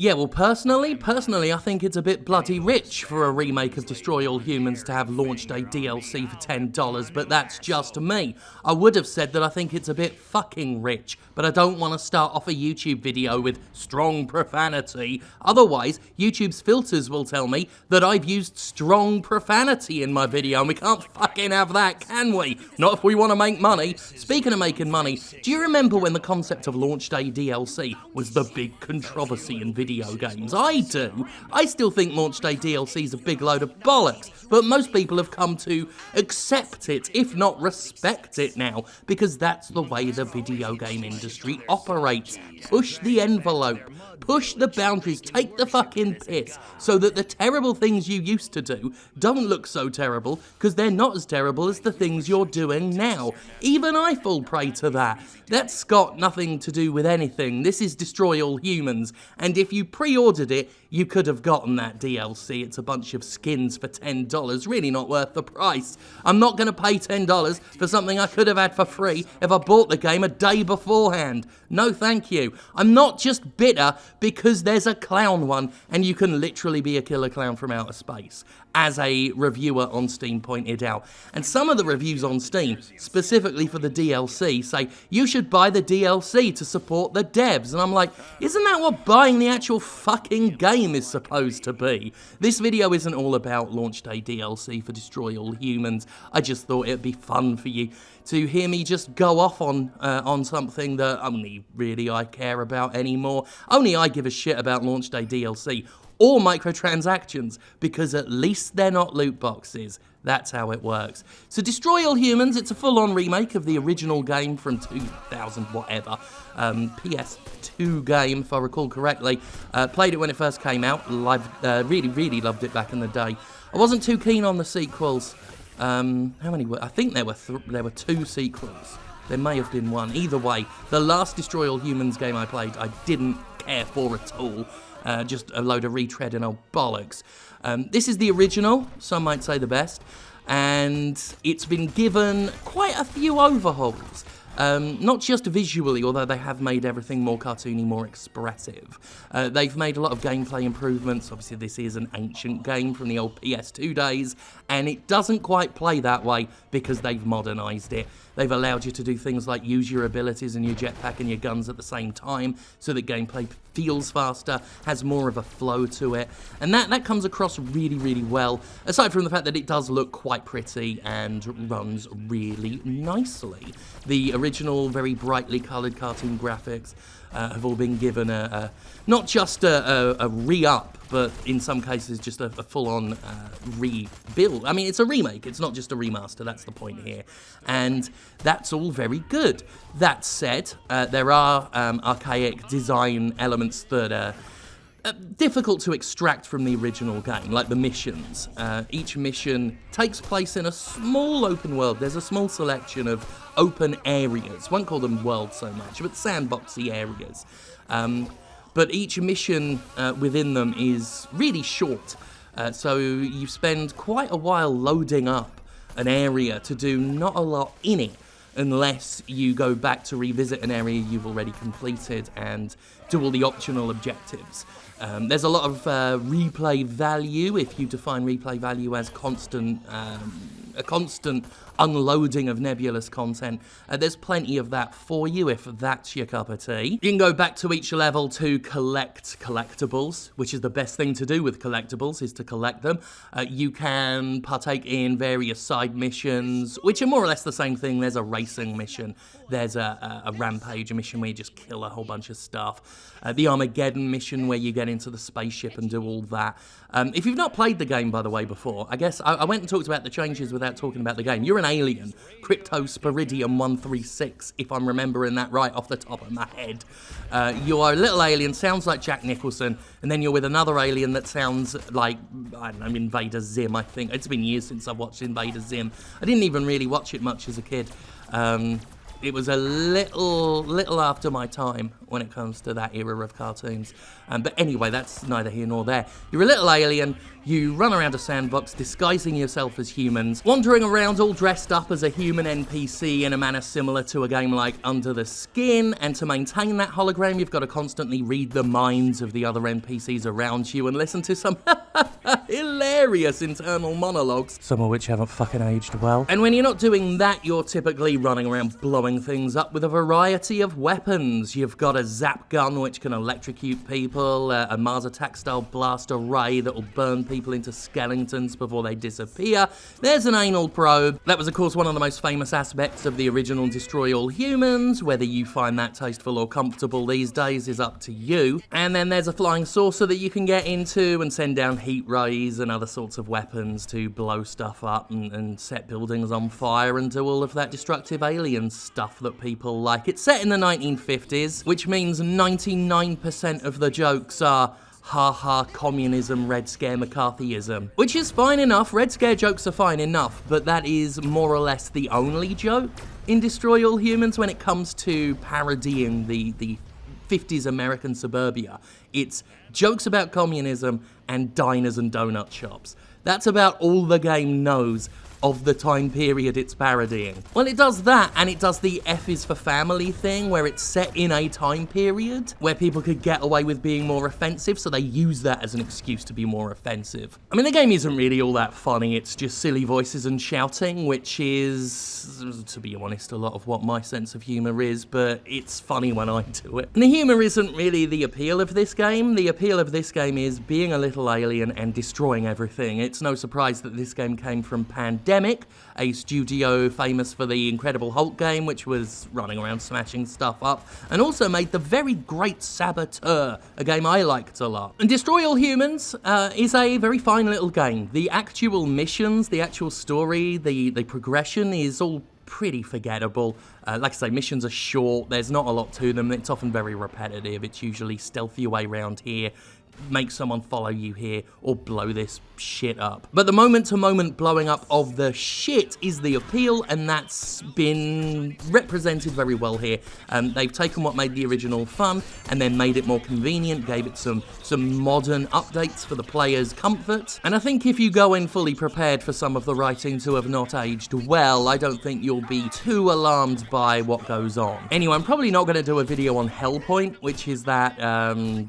Yeah, well, personally, I think it's a bit bloody rich for a remake of Destroy All Humans to have launched a DLC for $10, but that's just me. I would have said that I think it's a bit fucking rich, but I don't want to start off a YouTube video with strong profanity. Otherwise, YouTube's filters will tell me that I've used strong profanity in my video, and we can't fucking have that, can we? Not if we want to make money. Speaking of making money, do you remember when the concept of launch day DLC was the big controversy in video games? I do. I still think launch day DLC is a big load of bollocks, but most people have come to accept it, if not respect it now, because that's the way the video game industry operates. Push the envelope, push the boundaries, take the fucking piss, so that the terrible things you used to do don't look so terrible, because they're not as terrible as the things you're doing now. Even I fall prey to that. That's got nothing to do with anything. This is Destroy All Humans, and if you pre-ordered it, you could have gotten that DLC. It's a bunch of skins for $10, really not worth the price. I'm not going to pay $10 for something I could have had for free if I bought the game a day beforehand. No thank you. I'm not just bitter because there's a clown one and you can literally be a killer clown from outer space, as a reviewer on Steam pointed out. And some of the reviews on Steam, specifically for the DLC, say, you should buy the DLC to support the devs. And I'm like, isn't that what buying the actual fucking game is supposed to be? This video isn't all about launch day DLC for Destroy All Humans. I just thought it'd be fun for you to hear me just go off on something that only really I care about anymore. Only I give a shit about launch day DLC or microtransactions, because at least they're not loot boxes. That's how it works. So Destroy All Humans, it's a full-on remake of the original game from 2000 whatever. PS2 game, if I recall correctly. Played it when it first came out. Really loved it back in the day. I wasn't too keen on the sequels. How many were? I think there were 2 sequels. There may have been 1. Either way, the last Destroy All Humans game I played, I didn't care for at all. Just a load of retread and old bollocks. This is the original, some might say the best, and it's been given quite a few overhauls. Not just visually, although they have made everything more cartoony, more expressive. They've made a lot of gameplay improvements. Obviously, this is an ancient game from the old PS2 days, and it doesn't quite play that way because they've modernised it. They've allowed you to do things like use your abilities and your jetpack and your guns at the same time, so that gameplay feels faster, has more of a flow to it, and that comes across really well, aside from the fact that it does look quite pretty and runs really nicely. The original, very brightly coloured cartoon graphics have all been given not just a re-up, but in some cases just a full-on rebuild. I mean, it's a remake, it's not just a remaster, that's the point here. And that's all very good. That said, there are archaic design elements that are difficult to extract from the original game, like the missions. Each mission takes place in a small open world. There's a small selection of open areas. Won't call them worlds so much, but sandboxy areas. But each mission within them is really short. So you spend quite a while loading up an area to do not a lot in it, unless you go back to revisit an area you've already completed and do all the optional objectives. There's a lot of replay value, if you define replay value as a constant unloading of nebulous content. There's plenty of that for you if that's your cup of tea. You can go back to each level to collect collectibles, which is the best thing to do with collectibles, is to collect them. You can partake in various side missions, which are more or less the same thing. There's a racing mission, there's a rampage mission where you just kill a whole bunch of stuff. The Armageddon mission where you get into the spaceship and do all that. If you've not played the game, by the way, before, I guess I went and talked about the changes without talking about the game. You're an alien, Cryptosporidium 136, if I'm remembering that right off the top of my head. You are a little alien, sounds like Jack Nicholson, and then you're with another alien that sounds like, I don't know, Invader Zim, I think. It's been years since I've watched Invader Zim. I didn't even really watch it much as a kid. It was a little after my time, when it comes to that era of cartoons. But anyway, that's neither here nor there. You're a little alien, you run around a sandbox disguising yourself as humans, wandering around all dressed up as a human NPC in a manner similar to a game like Under the Skin, and to maintain that hologram you've got to constantly read the minds of the other NPCs around you and listen to some hilarious internal monologues, some of which haven't fucking aged well. And when you're not doing that, you're typically running around blowing things up with a variety of weapons. You've got a zap gun which can electrocute people, a Mars Attack style blaster ray that'll burn people into skeletons before they disappear. There's an anal probe. That was of course one of the most famous aspects of the original Destroy All Humans. Whether you find that tasteful or comfortable these days is up to you. And then there's a flying saucer that you can get into and send down heat rays and other sorts of weapons to blow stuff up and set buildings on fire and do all of that destructive alien stuff that people like. It's set in the 1950s, which means 99% of the jokes are ha-ha, communism, Red Scare, McCarthyism. Which is fine enough, Red Scare jokes are fine enough, but that is more or less the only joke in Destroy All Humans when it comes to parodying the 50s American suburbia. It's jokes about communism and diners and donut shops. That's about all the game knows of the time period it's parodying. Well, it does that, and it does the F is for family thing, where it's set in a time period where people could get away with being more offensive, so they use that as an excuse to be more offensive. I mean, the game isn't really all that funny, it's just silly voices and shouting, which is, to be honest, a lot of what my sense of humour is, but it's funny when I do it. And the humour isn't really the appeal of this game. The appeal of this game is being a little alien and destroying everything. It's no surprise that this game came from Pandemic, a studio famous for the Incredible Hulk game, which was running around smashing stuff up, and also made the very great Saboteur, a game I liked a lot. And Destroy All Humans is a very fine little game. The actual missions, the actual story, the progression is all pretty forgettable. Like I say, missions are short, there's not a lot to them, it's often very repetitive. It's usually stealth your way around here, make someone follow you here, or blow this shit up. But the moment-to-moment blowing up of the shit is the appeal, and that's been represented very well here. They've taken what made the original fun, and then made it more convenient, gave it some modern updates for the player's comfort. And I think if you go in fully prepared for some of the writing to have not aged well, I don't think you'll be too alarmed by what goes on. Anyway, I'm probably not going to do a video on Hellpoint, which is that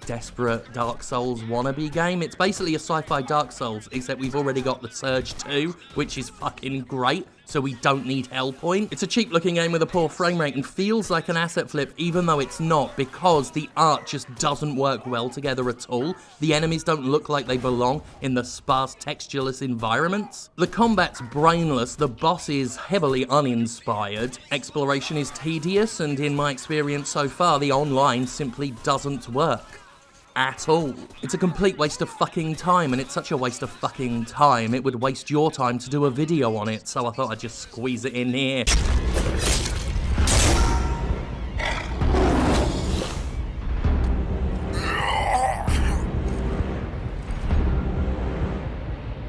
desperate Dark Souls wannabe game. It's basically a sci-fi Dark Souls, except we've already got the Surge 2, which is fucking great, so we don't need Hellpoint. It's a cheap looking game with a poor frame rate and feels like an asset flip, even though it's not, because the art just doesn't work well together at all. The enemies don't look like they belong in the sparse, textureless environments. The combat's brainless, the boss is heavily uninspired, exploration is tedious, and in my experience so far, the online simply doesn't work at all. It's a complete waste of fucking time, and it's such a waste of fucking time, it would waste your time to do a video on it, so I thought I'd just squeeze it in here.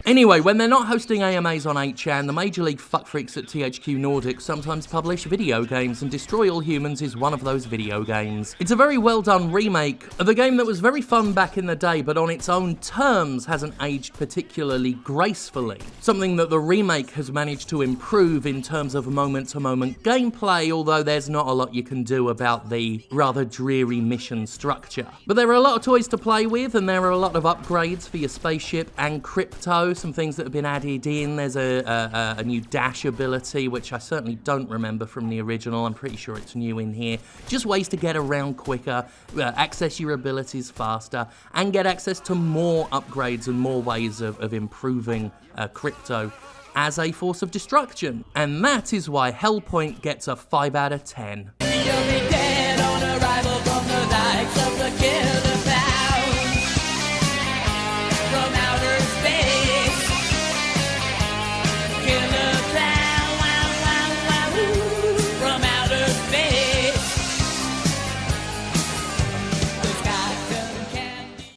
Anyway, when they're not hosting AMAs on 8chan, the Major League fuckfreaks at THQ Nordic sometimes publish video games, and Destroy All Humans is one of those video games. It's a very well done remake of a game that was very fun back in the day, but on its own terms hasn't aged particularly gracefully. Something that the remake has managed to improve in terms of moment-to-moment gameplay, although there's not a lot you can do about the rather dreary mission structure. But there are a lot of toys to play with, and there are a lot of upgrades for your spaceship and crypto. Some things that have been added in. There's a new dash ability, which I certainly don't remember from the original. I'm pretty sure it's new in here. Just ways to get around quicker, access your abilities faster, and get access to more upgrades and more ways of improving crypto as a force of destruction. And that is why Hellpoint gets a 5 out of 10.